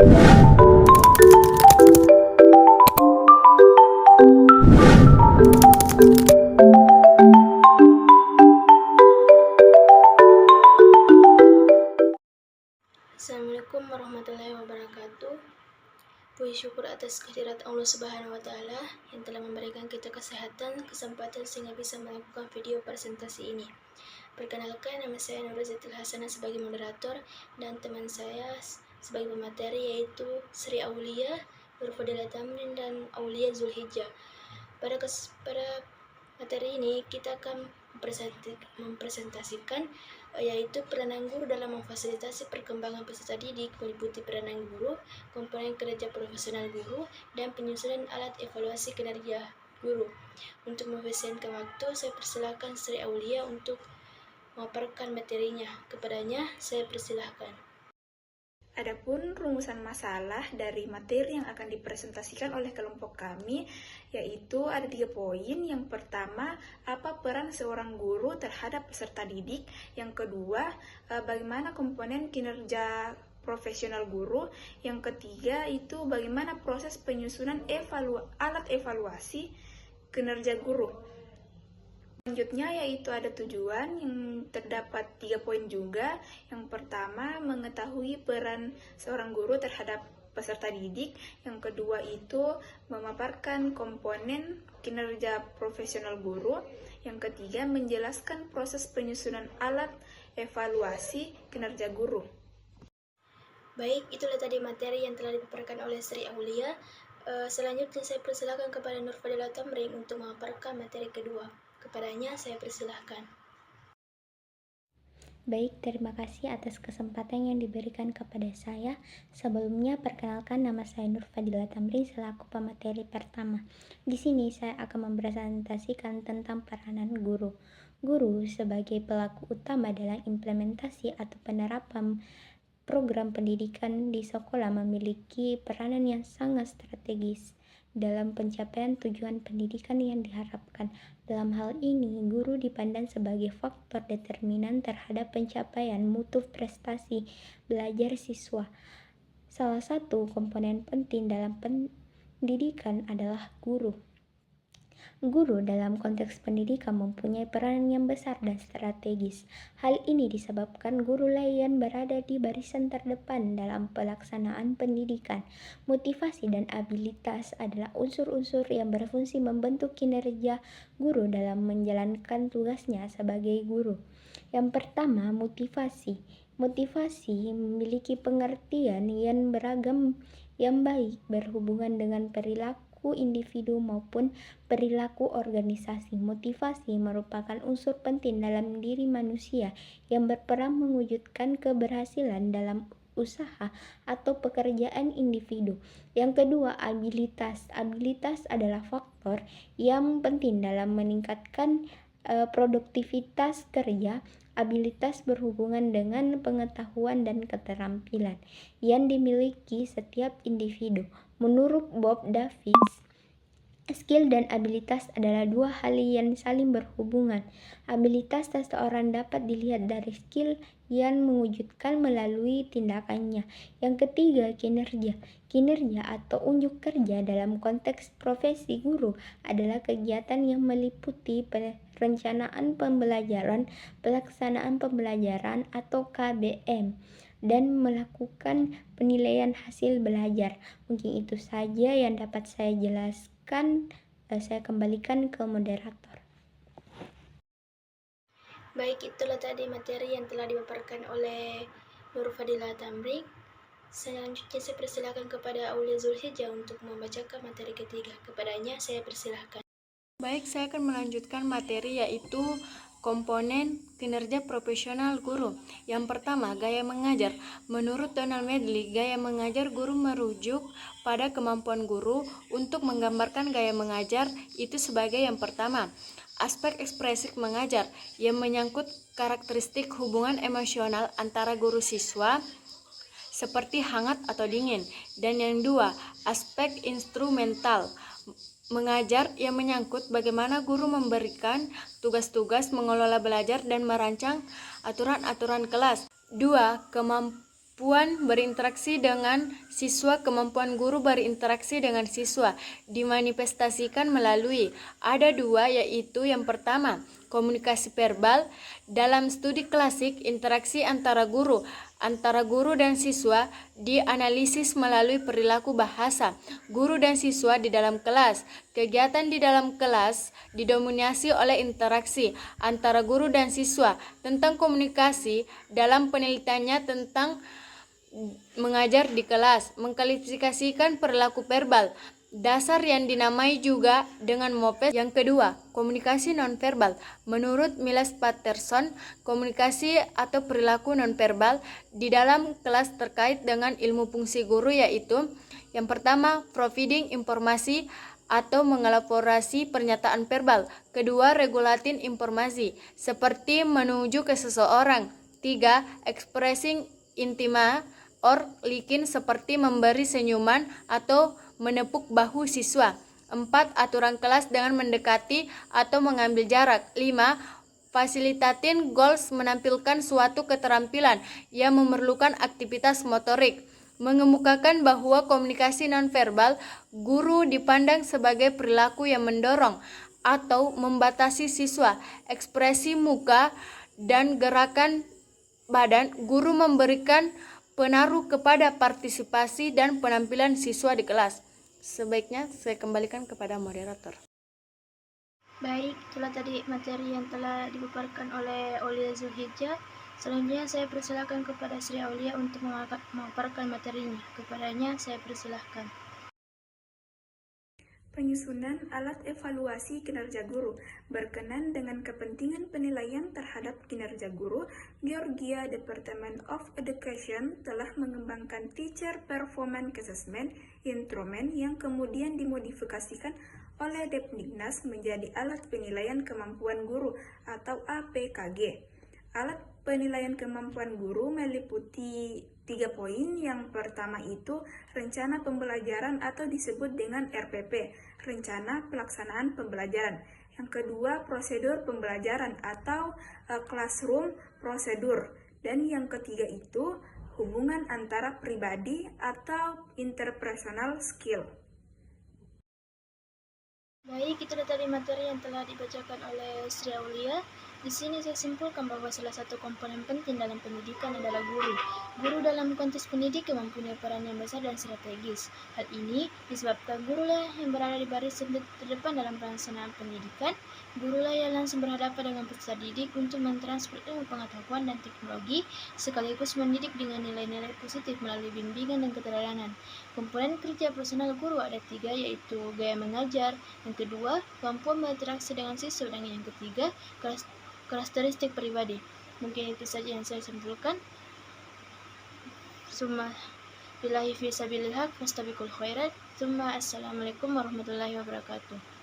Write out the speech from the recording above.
Assalamualaikum warahmatullahi wabarakatuh. Puji syukur atas kehadirat Allah Subhanahu wa Ta'ala yang telah memberikan kita kesehatan, kesempatan sehingga bisa melakukan video presentasi ini. Perkenalkan, nama saya Nurul Zatul Hasanah sebagai moderator dan teman saya sebagai pemateri yaitu Sri Aulia, Nur Fadila Tamrin, dan Aulia Zulhijjah. Pada materi ini kita akan mempresentasikan yaitu peranan guru dalam memfasilitasi perkembangan peserta didik, meliputi peranan guru, komponen kerja profesional guru, dan penyusunan alat evaluasi kinerja guru. Untuk mengefisienkan waktu, saya persilahkan Sri Aulia untuk memaparkan materinya. Kepadanya, saya persilahkan. Adapun rumusan masalah dari materi yang akan dipresentasikan oleh kelompok kami yaitu ada 3 poin. Yang pertama, apa peran seorang guru terhadap peserta didik. Yang kedua, bagaimana komponen kinerja profesional guru. Yang ketiga, itu bagaimana proses penyusunan alat evaluasi kinerja guru. Selanjutnya yaitu ada tujuan yang terdapat 3 poin juga. Yang pertama, mengetahui peran seorang guru terhadap peserta didik. Yang kedua itu memaparkan komponen kinerja profesional guru. Yang ketiga, menjelaskan proses penyusunan alat evaluasi kinerja guru. Baik, itulah tadi materi yang telah dipaparkan oleh Sri Aulia. Selanjutnya saya persilakan kepada Nur Fadila Tamrin untuk memaparkan materi kedua. Kepadanya saya persilahkan. Baik, terima kasih atas kesempatan yang diberikan kepada saya. Sebelumnya, perkenalkan, nama saya Nur Fadila Tamrin selaku pemateri pertama. Di sini saya akan mempresentasikan tentang peranan guru. Guru sebagai pelaku utama dalam implementasi atau penerapan program pendidikan di sekolah memiliki peranan yang sangat strategis dalam pencapaian tujuan pendidikan yang diharapkan. Dalam hal ini, guru dipandang sebagai faktor determinan terhadap pencapaian mutu prestasi belajar siswa. Salah satu komponen penting dalam pendidikan adalah guru. Guru dalam konteks pendidikan mempunyai peran yang besar dan strategis. Hal ini disebabkan guru layan berada di barisan terdepan dalam pelaksanaan pendidikan. Motivasi dan abilitas adalah unsur-unsur yang berfungsi membentuk kinerja guru dalam menjalankan tugasnya sebagai guru. Yang pertama, motivasi. Motivasi memiliki pengertian yang beragam yang baik berhubungan dengan perilaku individu maupun perilaku organisasi. Motivasi merupakan unsur penting dalam diri manusia yang berperan mewujudkan keberhasilan dalam usaha atau pekerjaan individu. Yang kedua, abilitas. Abilitas adalah faktor yang penting dalam meningkatkan produktivitas kerja. Abilitas berhubungan dengan pengetahuan dan keterampilan yang dimiliki setiap individu. Menurut Bob Davis, skill dan abilitas adalah dua hal yang saling berhubungan. Abilitas seseorang dapat dilihat dari skill yang mewujudkan melalui tindakannya. Yang ketiga, kinerja. Kinerja atau unjuk kerja dalam konteks profesi guru adalah kegiatan yang meliputi perencanaan pembelajaran, pelaksanaan pembelajaran atau KBM, dan melakukan penilaian hasil belajar. Mungkin itu saja yang dapat saya jelaskan. Saya kembalikan ke moderator. Baik, itulah tadi materi yang telah dipaparkan oleh Nur Fadila Tamrin. Selanjutnya saya persilakan kepada Aulia Zulhijjah untuk membacakan materi ketiga. Kepadanya saya persilahkan. Baik, saya akan melanjutkan materi yaitu komponen kinerja profesional guru. Yang pertama, gaya mengajar. Menurut Donald Medley, gaya mengajar guru merujuk pada kemampuan guru untuk menggambarkan gaya mengajar itu sebagai yang pertama, aspek ekspresif mengajar yang menyangkut karakteristik hubungan emosional antara guru siswa seperti hangat atau dingin. Dan yang dua, aspek instrumental mengajar yang menyangkut bagaimana guru memberikan tugas-tugas, mengelola belajar, dan merancang aturan-aturan kelas. Dua, berinteraksi dengan siswa, kemampuan guru berinteraksi dengan siswa dimanifestasikan melalui ada dua, yaitu yang pertama komunikasi verbal. Dalam studi klasik, interaksi antara guru dan siswa dianalisis melalui perilaku bahasa guru dan siswa di dalam kelas. Kegiatan di dalam kelas didominasi oleh interaksi antara guru dan siswa. Tentang komunikasi, dalam penelitiannya tentang mengajar di kelas, mengklasifikasikan perilaku verbal dasar yang dinamai juga dengan MOPES. Yang kedua, komunikasi nonverbal. Menurut Miles Patterson, komunikasi atau perilaku nonverbal di dalam kelas terkait dengan ilmu fungsi guru, yaitu yang pertama, providing informasi atau mengelaborasi pernyataan verbal. Kedua, regulating informasi, seperti menuju ke seseorang. Tiga, expressing intima or liking, seperti memberi senyuman atau menepuk bahu siswa. 4. Aturan kelas dengan mendekati atau mengambil jarak. 5. Facilitating goals, menampilkan suatu keterampilan yang memerlukan aktivitas motorik. Mengemukakan bahwa komunikasi nonverbal guru dipandang sebagai perilaku yang mendorong atau membatasi siswa. Ekspresi muka dan gerakan badan guru memberikan pengaruh kepada partisipasi dan penampilan siswa di kelas. Sebaiknya saya kembalikan kepada moderator. Baik, itulah tadi materi yang telah dipaparkan oleh Aulia Zulhijjah. Selanjutnya saya persilakan kepada Sri Aulia untuk memaparkan materinya. Kepadanya saya persilahkan. Penyusunan alat evaluasi kinerja guru. Berkenan dengan kepentingan penilaian terhadap kinerja guru, Georgia Department of Education telah mengembangkan Teacher Performance Assessment instrumen yang kemudian dimodifikasikan oleh Depdiknas menjadi alat penilaian kemampuan guru atau APKG. Alat penilaian kemampuan guru meliputi 3 poin. Yang pertama itu rencana pembelajaran atau disebut dengan RPP, rencana pelaksanaan pembelajaran. Yang kedua, prosedur pembelajaran atau classroom prosedur. Dan yang ketiga itu hubungan antara pribadi atau interpersonal skill. Baik, itu tadi materi yang telah dibacakan oleh Sri Aulia. Di sini saya simpulkan bahwa salah satu komponen penting dalam pendidikan adalah guru. Guru dalam konteks pendidik mempunyai peran yang besar dan strategis. Hal ini disebabkan gurulah yang berada di baris terdepan dalam pelaksanaan pendidikan. Gurulah yang langsung berhadapan dengan peserta didik untuk mentransfer ilmu pengetahuan dan teknologi, sekaligus mendidik dengan nilai-nilai positif melalui bimbingan dan keteladanan. Komponen kerja personal guru ada 3, yaitu gaya mengajar, yang kedua, kemampuan berinteraksi dengan siswa, dan yang ketiga, karakteristik pribadi. Mungkin itu saja yang saya simpulkan. Summa billahi fi sabilillah fastabiqul khairat. Assalamualaikum warahmatullahi wabarakatuh.